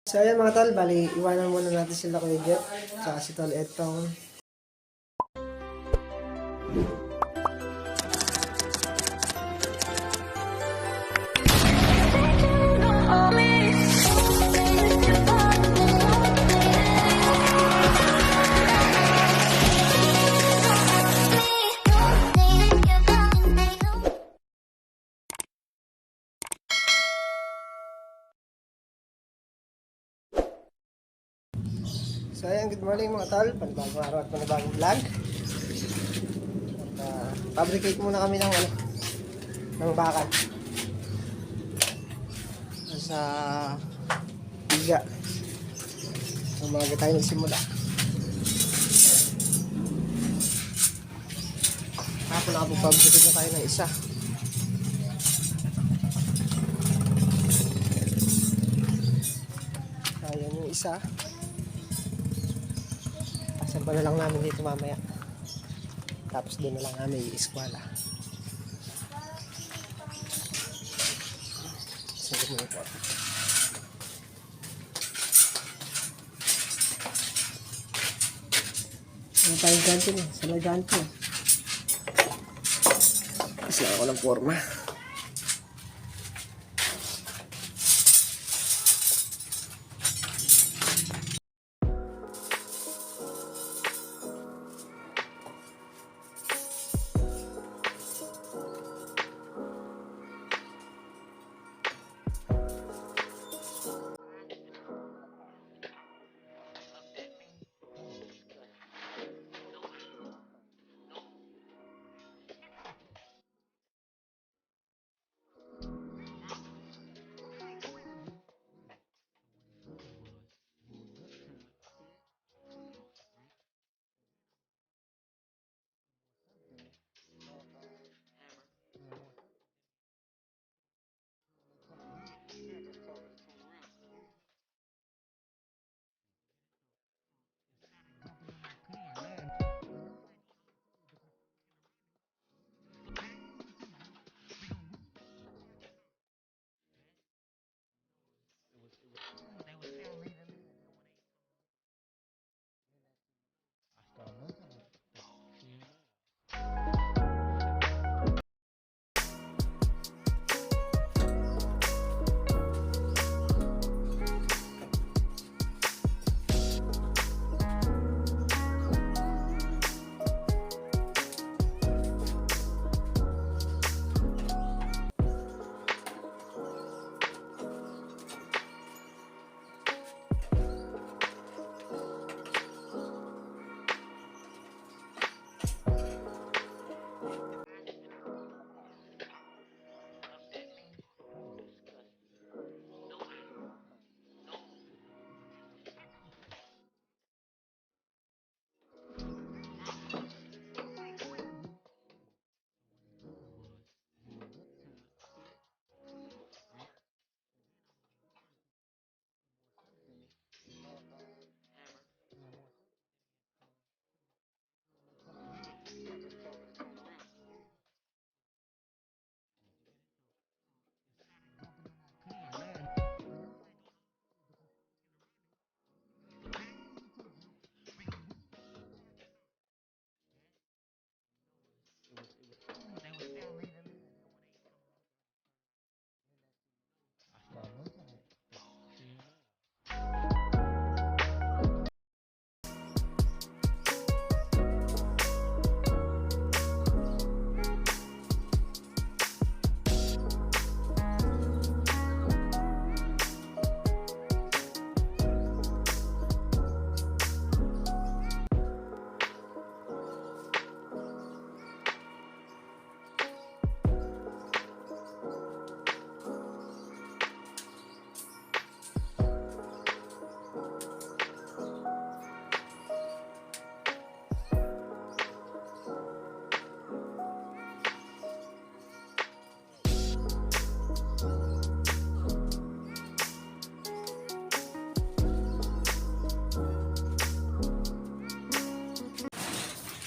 So ayan mga tol, bali iwanan muna natin sila Kuya Jeff. Tsaka si tol Etong. So ayan, good morning mga tol. Panibagong araw at panibagong vlog. At fabricate muna kami ng bakal. Sa biga. Umaga tayo nagsimula. Tapos nakapag-fabricate na tayo ng isa. Ayan yung isa. Asamba na lang namin dito mamaya. Tapos doon na lang namin i-eskwala. Sige mo po. Ano tayong ganto niya? Sa laganto. Kasi ako ng forma.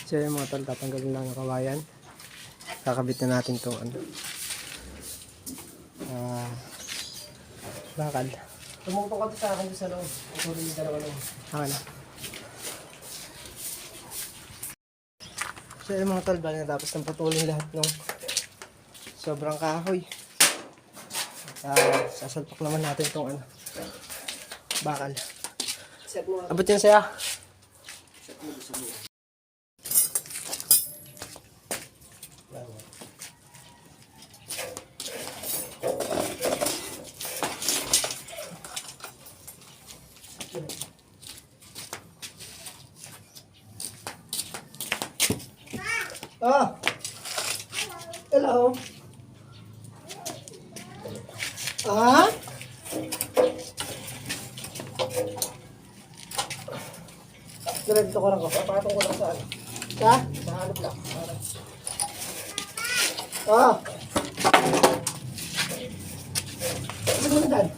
So yung mga tol, tatanggalin lang ng kawayan. Kakabit na natin itong bakal. Tumungtong ka sa akin sa loob. Putulin yung dalawa lang. Okay na. So yun mga tol, bali natapos ng putulin lahat ng sobrang kahoy. Sasalpak naman natin itong ano, bakal. Set mo nga. Abot yan saya. Set mo gusto mo. Ah! Hello! Ah? Diretso ko lang ko. Papatong ko lang sa ano. Sa? Sa halop lang. Ah! Ano mo na dyan?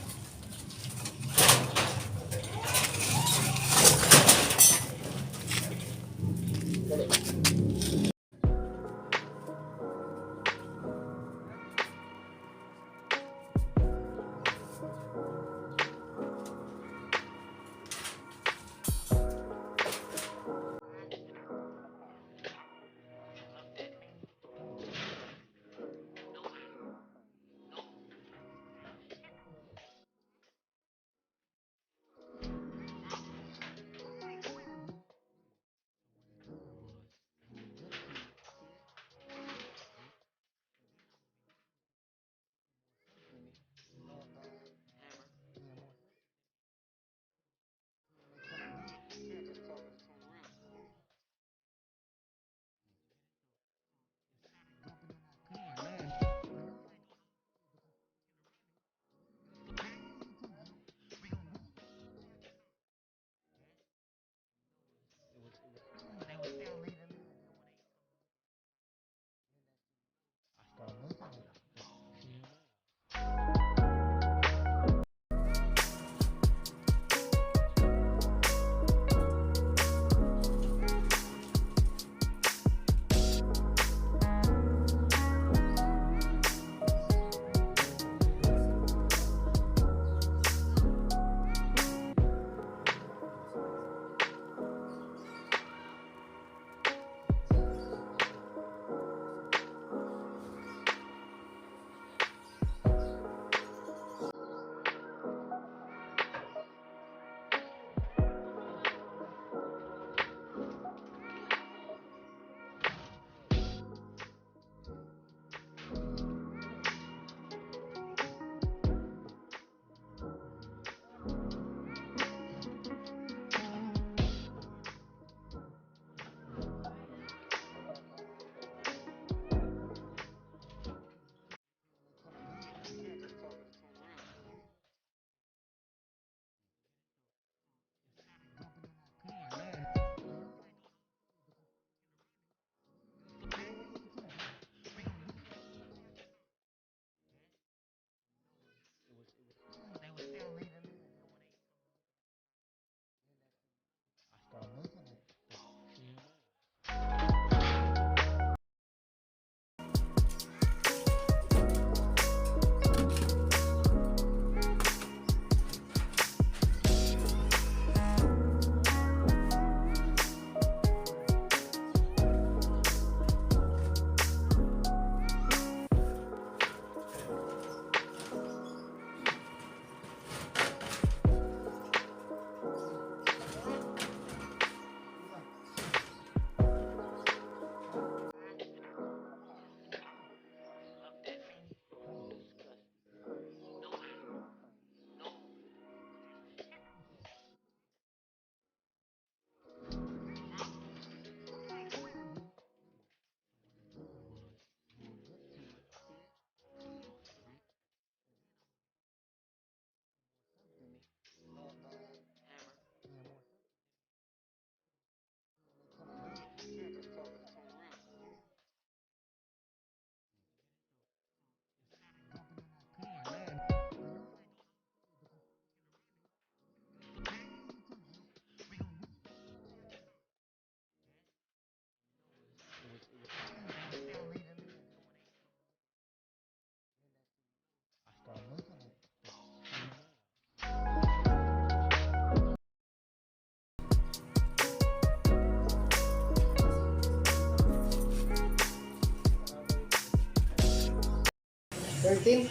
13?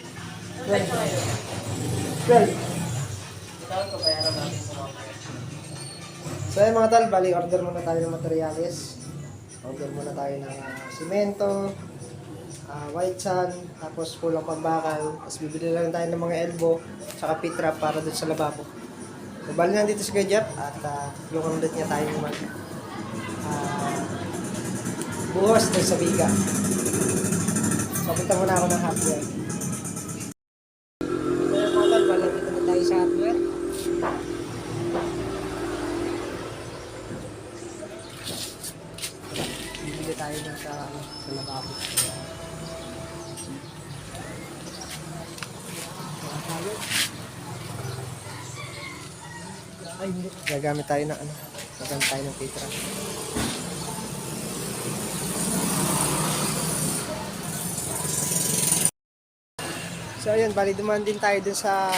12. So ayun mga tol, bali order muna tayo ng materyales. Order muna tayo ng simento, white sand, tapos pulang pambakal. Tapos bibili lang tayo ng mga elbow, tsaka pitrap para dun sa lababo. So bali nandito si Kuya Jeff at tulungan ulit niya tayo mag buhos dun sa biga. So punta muna ako ng hardware. So ayun mga tol, bali nandito na tayo sa hardware. Bibili tayo na sa lababo. Ay, hindi. Gagamit tayo ng gagamit tayo ng pitra. So, ayun. Bali, dumaan din tayo dun sa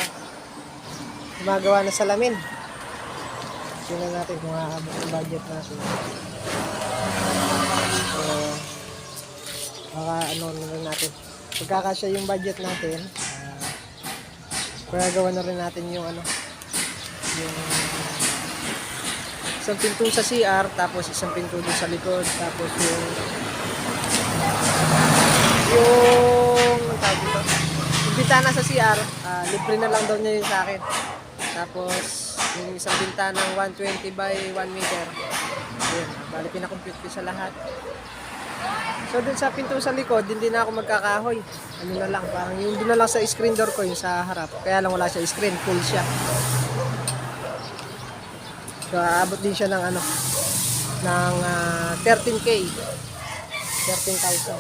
gumagawa na salamin. Tingnan natin kung aabot ang budget natin. So, baka na rin natin. Pagkakasya yung budget natin, gagawa na rin natin yung yung isang pinto sa CR, tapos isang pinto dun sa likod, tapos yung tawag dito, yung bintana sa CR, libre na lang daw niya yun sa akin. Tapos yung isang bintana ng 120 by 1 meter, ayun, bali pinakompute ko sa lahat. So dun sa pinto sa likod, hindi na ako magkakahoy. Ano na lang, parang yung dun na lang sa screen door ko, yung sa harap. Kaya lang wala siya screen, full siya. So aabot din siya ng ng 13K. 13,000.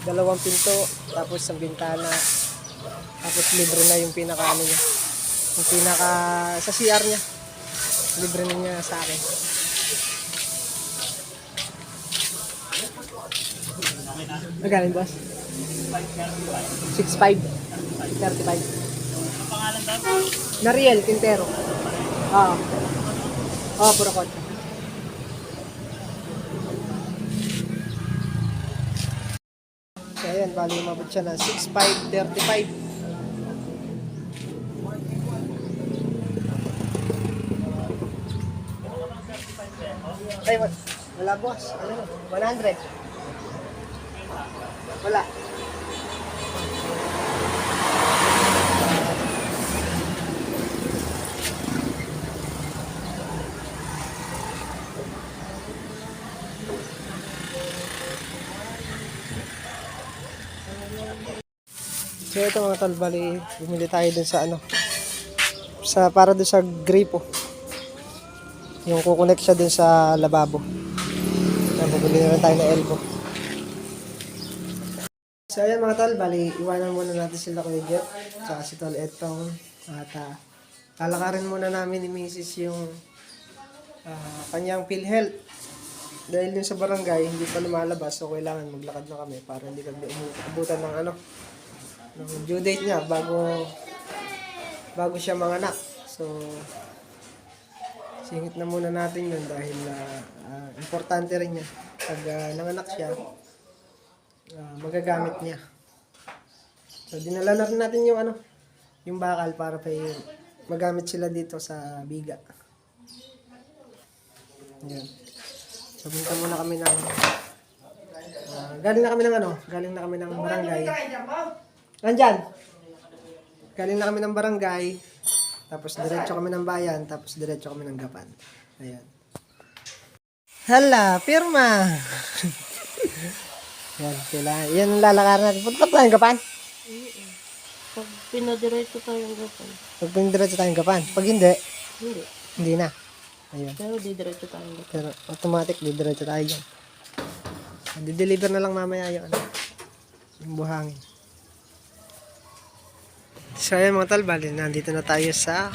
Dalawang pinto, tapos isang bintana. Tapos libre na yung pinaka niya. Yung pinaka sa CR niya. Libre na niya sa akin. Magaling boss? 6'5". 35. Ang pangalan daw? Nariel Quintero. Oo. Oo, puro kotse. So ayan, bali umabot siya na 6'5", 35. Ay, wala boss. 100. Wala. So ito mga tol, bali bumili tayo dun sa para dun sa gripo. Yung kukonect siya dun sa lababo. Bumili na rin tayo ng elbow. So ayan mga tol, bali iwanan muna natin sila Kuya Jeff tsaka si Tol Edtong at lalakarin muna namin ni Mrs. yung kanyang PhilHealth dahil yung sa barangay hindi pa lumalabas, so kailangan maglakad na kami para hindi kami umuubutan ng ng due date niya bago siya manganak. So singit na muna natin yun dahil importante rin yan pag nanganak siya, magagamit niya. So dinala na rin natin yung yung bakal para magamit sila dito sa biga. Yan. So punta muna kami ng galing na kami ng barangay. Nandyan. Galing na kami ng barangay. Tapos diretso kami ng bayan, tapos diretso kami ng Gapan. Ayan. Hala, pirma. Yan, kailangan. Yan ang lalakaran natin. Punta pa tayong Gapan? Pag pinadiretso tayong Gapan. Pag pinadiretso tayong Gapan. Pag hindi, Hindi. hindi na. Ayun. Pero didiretso tayong Gapan. Pero automatic, didiretso tayo dyan. Di-deliver na lang mamaya yung yung buhangin. So ayun mga tol, bali nandito na tayo sa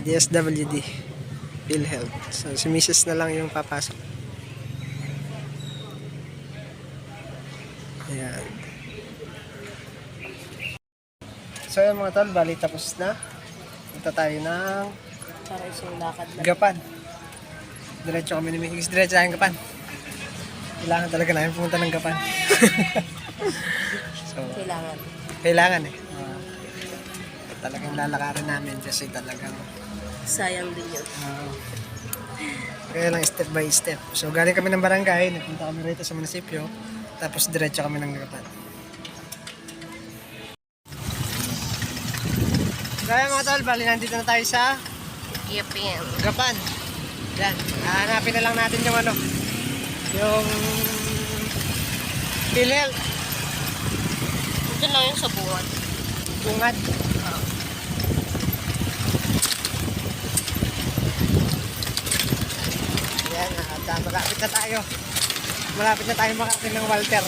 DSWD PhilHealth. So si Mrs. na lang yung papasok. Ayan. So ayun mga tol, bali tapos na. Punta tayo ng Para isang lakad na. Gapan. Diretso kami ni Mrs. Diretso tayong Gapan. Kailangan talaga namin pumunta ng Gapan. So So, Kailangan. kailangan eh. Talagang lalakarin namin kasi talagang Sayang din yun. kaya lang step by step. So galing kami ng barangay, nagpunta kami rito sa munisipyo, tapos diretso kami ng Gapan. Kaya mga tol, bali nandito na tayo sa Yapin. Gapan. Yan, hahanapin na lang natin yung ano, yung PhilHealth, Ito lang yung sa buwan. bungad. Yan, malapit na tayo. Malapit na tayo makarating ng Walter.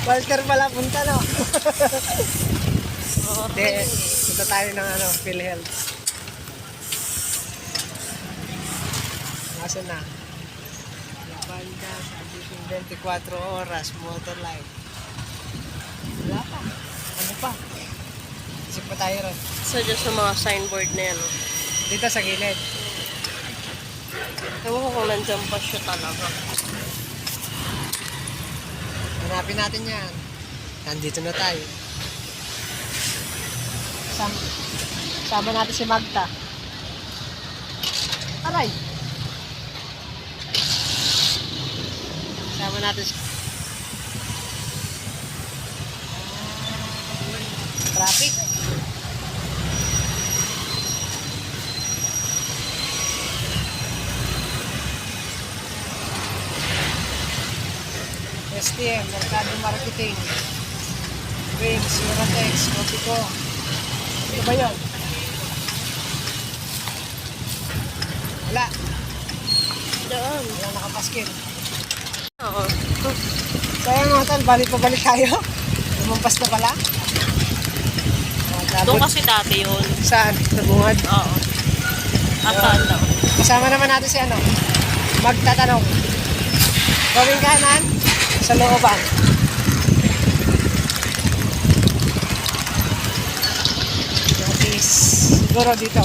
Walter pala punta, no? Hindi, punta tayo ng ano, PhilHealth. Nasaan na? Banda, servicing 24 oras, motor life. Wala pa. Ano pa? Isip pa tayo ron. So, just sa mga signboard na yan. Oh. Dito sa gilid. Ewan ko kung nandiyan pa siya talaga. Hanapin natin yan. Nandito na tayo. Sama natin si Magta. Aray! Sama natin si... Traffic. STM, Mercado Marketing. Wings, Uratex, Motico. Ito ba yun? Wala. Doon. Wala nakapaskin. Oo. Kaya mga tal, balik tayo. Lumampas na pala. Doon kasi dati yun. Saan? Sa bungad. Oo. Akala. Kasama naman natin si ano, magtatanong. Gawing kanan sa looban. Notice. Siguro dito.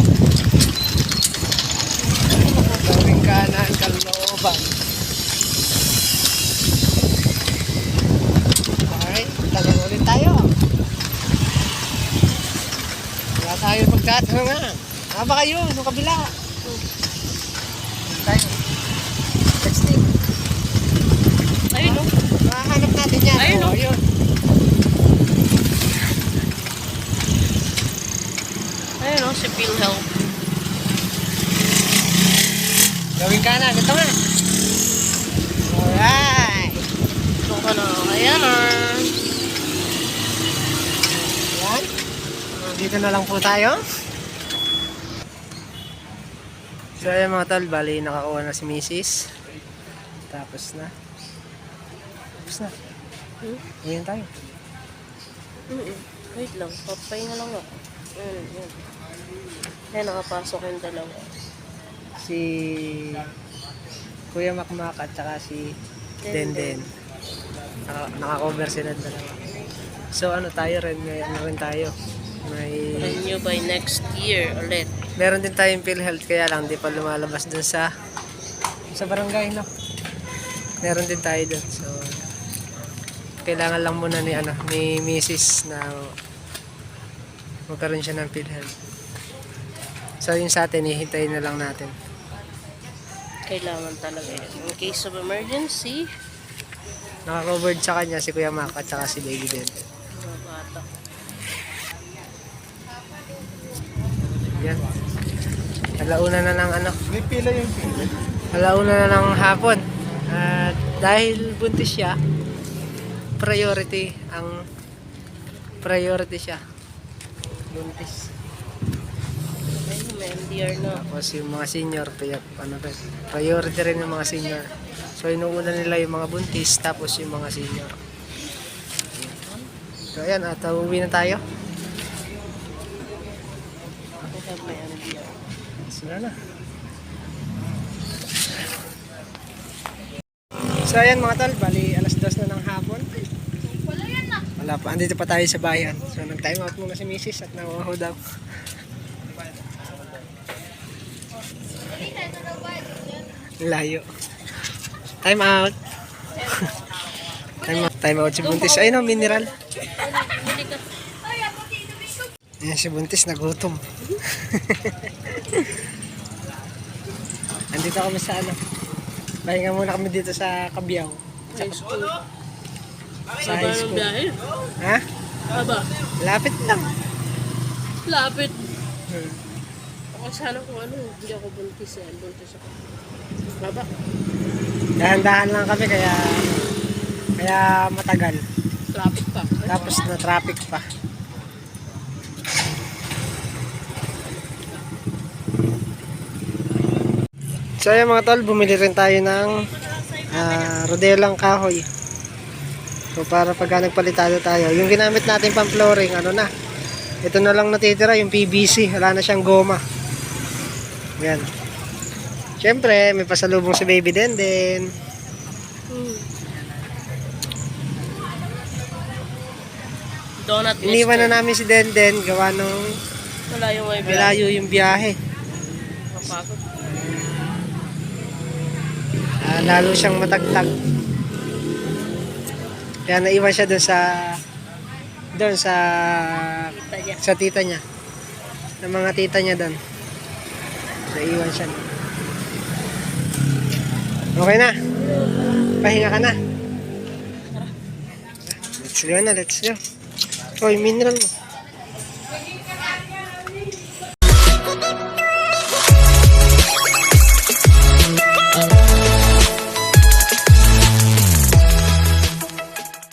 Gawing kanan sa looban. Alright, tanong ulit tayo. Wala tayo magtatanungan. Baka yun, yung kabila. Tayo. Texting. Ayun o. Mahanap natin yan. Ayun, Oo, oh. yun. Ayun o, si PhilHealth. Gawin kanan. Ito nga. Alright. Doon ka na. Ayan o. Yan. Dito na lang po tayo. So ayan mga tol, bali nakakuha na si Mrs. Tapos na. Ayan tayo. Wait lang, papahinga lang ako. Yan. Ayan, nakapasok yung dalawa. Si Kuya Makmak at saka si Denden. Naka-cover sila dalawa. So ano tayo rin, may ano rin tayo. Renew by next year ulit. Meron din tayong PhilHealth kaya lang di pa lumalabas dun sa barangay, no? Meron din tayo dun. So kailangan lang muna ni Mrs. na magkaroon siya ng PhilHealth. So yung sa atin, hihintayin na lang natin. Kailangan talaga yan. In case of emergency, Naka-covered sa kanya si Kuya Mac at saka si Baby Ben. mga bata. Yan. Alauna na ng May pila yung pila. alauna na ng hapon. At dahil buntis siya, priority siya. Buntis. Ayun, may MDR na. Tapos yung mga senior, priority rin yung mga senior. So inuuna nila yung mga buntis, tapos yung mga senior. So ayan, at uwi na tayo. I have my MDR. Sila na. So ayan mga tol, bali alas 2 na ng hapon. Wala pa, andito pa tayo sa bayan. So nag-time out muna si Mrs. at nanguho daw. Layo. Time out. tayo mawad si Buntis. Ayun o, mineral. Bili ka. Ayan si Buntis, nagutom. Andito kami sa ano. Pahinga muna kami dito sa Kabiyaw. High school. Sa high school. biyahe. Ha? Aba, Lapit lang. lapit. Hmm. Ako sana kung ano, hindi ako buntis yan. Buntis ako. Baba. Dahan-dahan lang kami kaya matagal. Traffic pa. Tapos na traffic pa. So ayun mga tol, bumili rin tayo ng rodelang kahoy. So para pagka nagpalitado tayo, yung ginamit natin pang flooring, ano na. Ito na lang natitira, yung PVC, wala na siyang goma. Yan. Siyempre, may pasalubong si Baby Denden. Donut Iniwan na namin si Denden, gawa nung Malayo may biyahe. malayo yung biyahe. Mapagod. Lalo siyang matagtag. Kaya naiwan siya doon Kita niya. sa tita niya. Sa mga tita niya doon. Naiwan siya. Okay na. Pahinga ka na. Let's go na, let's go. Hoy, mineral mo.